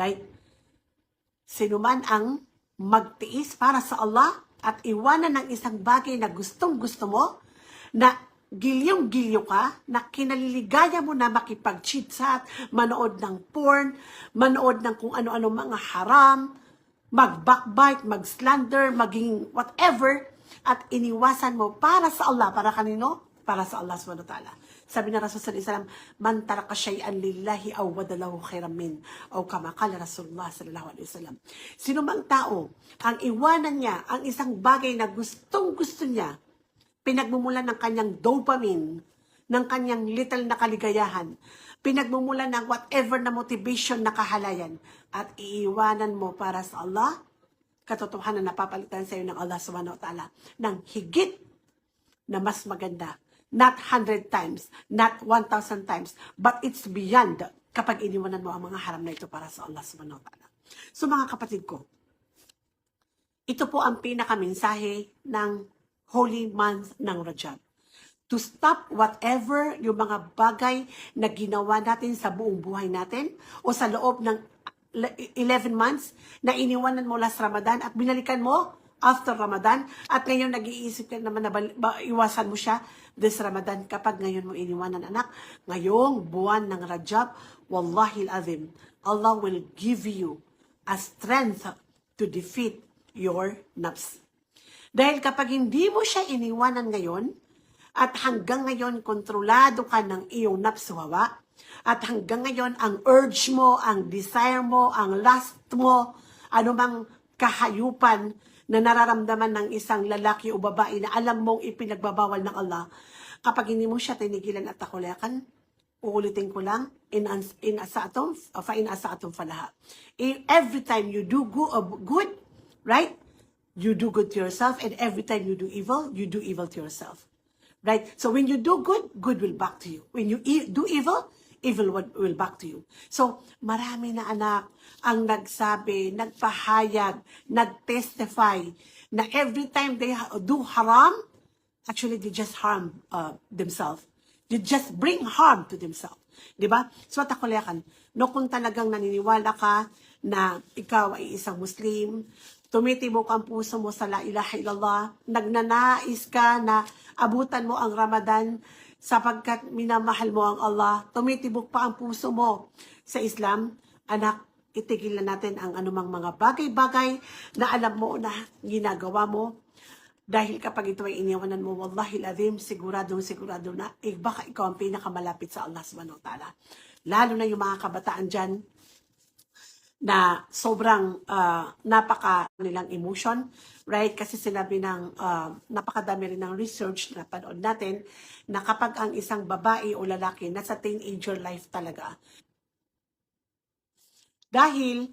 Right? Sino man ang magtiis para sa Allah at iwanan ng isang bagay na gustong-gusto mo, na gilyong-gilyo ka, na kinaliligaya mo na makipag-chit-chat, manood ng porn, manood ng kung ano-ano mga haram, mag-backbite, mag-slander, maging whatever, at iniwasan mo para sa Allah. Para kanino? Para sa Allah subhanahu wa ta'ala. Sabi na Rasul sallallahu alaihi wasallam, man taraka shay'an lillahi aw wadalahu khairan min, aw kama qala Rasulullah sallallahu alaihi wasallam. Sino mang tao ang iwanan niya ang isang bagay na gustong-gusto niya, pinagmumulan ng kanyang dopamine, ng kanyang little na kaligayahan, pinagmumulan ng whatever na motivation na kahalayan, at iiwanan mo para sa Allah, katotohanan na papalitan sa iyo ng Allah subhanahu wa ta'ala ng higit na mas maganda. Not 100 times, not 1,000 times, but it's beyond kapag iniwanan mo ang mga haram na ito para sa Allah subhanahu wa ta'ala. So mga kapatid ko, ito po ang pinakamensahe ng Holy Month ng Rajab. To stop whatever yung mga bagay na ginawa natin sa buong buhay natin o sa loob ng 11 months na iniwanan mo last Ramadan at binalikan mo after Ramadan, at ngayon nag-iisip ka naman na iwasan mo siya this Ramadan. Kapag ngayon mo iniwanan, anak, ngayong buwan ng Rajab, wallahi al-azim, Allah will give you a strength to defeat your nafs. Dahil kapag hindi mo siya iniwanan ngayon, at hanggang ngayon kontrolado ka ng iyong nafs hawa, at hanggang ngayon ang urge mo, ang desire mo, ang lust mo, anumang kahayupan na nararamdaman ng isang lalaki o babae na alam mong ipinagbabawal ng Allah, kapag hindi mo siya tinigilan at takulakan, uulitin ko lang, in asa'atum falaha. Every time you do good, right? You do good to yourself, and every time you do evil to yourself. Right? So when you do good, good will back to you. When you do evil, evil will back to you. So, marami na anak ang nagsabi, nagpahayag, nagtestify na every time they do haram, actually they just harm themselves. They just bring harm to themselves. Diba? So, takulakan, no, kung talagang naniniwala ka na ikaw ay isang Muslim, tumitibok ang puso mo sa la ilaha illallah, nagnanais ka na abutan mo ang Ramadan, sapagkat minamahal mo ang Allah, tumitibok pa ang puso mo sa Islam, anak, itigil na natin ang anumang mga bagay-bagay na alam mo na ginagawa mo. Dahil kapag ito ay iniwanan mo, wallahi al-azim, sigurado na, baka ikaw ang pinakamalapit sa Allah subhanahu wa ta'ala. Lalo na yung mga kabataan dyan, na sobrang napaka nilang emotion, right? Kasi sinabi ng napakadami rin ng research na panood natin na kapag ang isang babae o lalaki nasa teenager life talaga. Dahil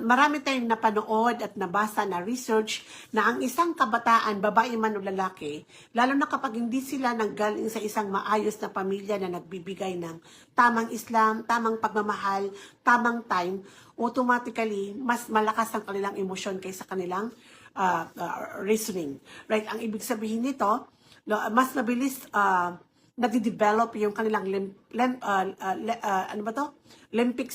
marami tayong napanood at nabasa na research na ang isang kabataan, babae man o lalaki, lalo na kapag hindi sila nanggaling sa isang maayos na pamilya na nagbibigay ng tamang Islam, tamang pagmamahal, tamang time, automatically, mas malakas ang kanilang emosyon kaysa kanilang reasoning. Right? Ang ibig sabihin nito, mas mabilis nadidevelop yung kanilang limbic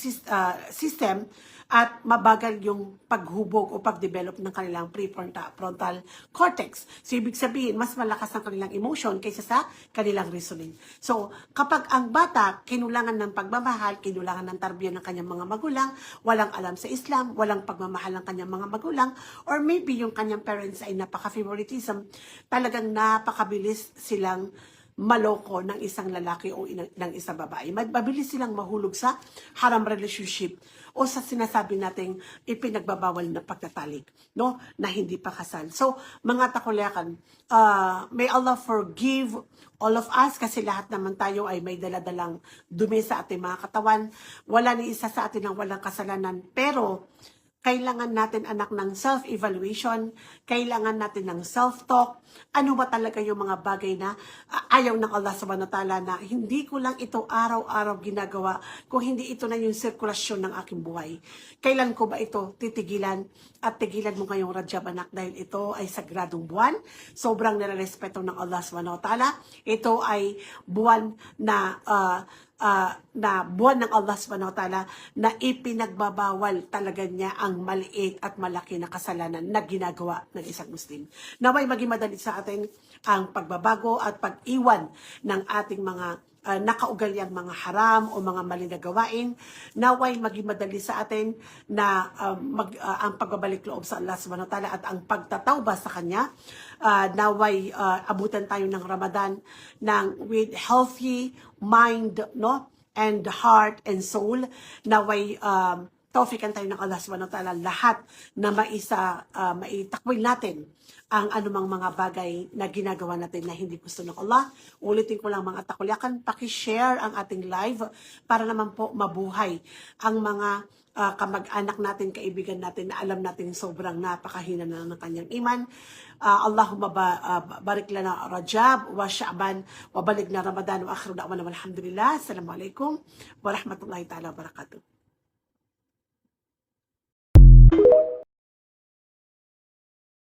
system, at mabagal yung paghubog o pagdevelop ng kanilang prefrontal cortex. So, ibig sabihin, mas malakas ang kanilang emotion kaysa sa kanilang reasoning. So, kapag ang bata, kinulangan ng pagmamahal, kinulangan ng tarbiya ng kanyang mga magulang, walang alam sa Islam, walang pagmamahal ng kanyang mga magulang, or maybe yung kanyang parents ay napaka-favoritism, talagang napakabilis silang maloko ng isang lalaki o ng isang babae. Mabilis silang mahulog sa haram relationship o sa sinasabi nating ipinagbabawal na pagtatalik, no? Na hindi pa kasal. So, mga takulakan, may Allah forgive all of us kasi lahat naman tayo ay may daladalang dumi sa ating mga katawan. Wala ni isa sa atin ang walang kasalanan. Pero, kailangan natin anak ng self-evaluation, kailangan natin ng self-talk, ano ba talaga yung mga bagay na ayaw ng Allah subhanahu wa ta'ala na hindi ko lang ito araw-araw ginagawa, kung hindi ito na yung sirkulasyon ng aking buhay. Kailan ko ba ito titigilan? At tigilan mo ngayong Rajab anak dahil ito ay sagradong buwan, sobrang nirerespeto ng Allah subhanahu wa ta'ala. Ito ay buwan na na buwan ng Allah subhanahu wa ta'ala na ipinagbabawal talaga niya ang maliit at malaki na kasalanan na ginagawa ng isang Muslim. Naway maging madali sa atin ang pagbabago at pag-iwan ng ating mga nakaugalyang mga haram o mga mali na gawain. Naway maging madali sa atin na ang pagbabalik loob sa Allah subhanahu wa ta'ala at ang pagtatawba sa Kanya. Naway abutan tayo ng Ramadan with healthy mind, no, and heart and soul. Naway taufikan tayo ng Allah subhanahu wa ta'ala lahat na maitakwil natin ang anumang mga bagay na ginagawa natin na hindi gusto ng Allah. Ulitin ko lang mga takulyakan, paki-share ang ating live para naman po mabuhay ang mga kamag-anak natin, kaibigan natin na alam natin sobrang napakahina na ng kanyang iman. Allahumma barik lana Rajab wa Sha'ban wa baligna Ramadan wa akhiru da'wana walhamdulillah. Assalamualaikum warahmatullahi ta'ala wabarakatuh.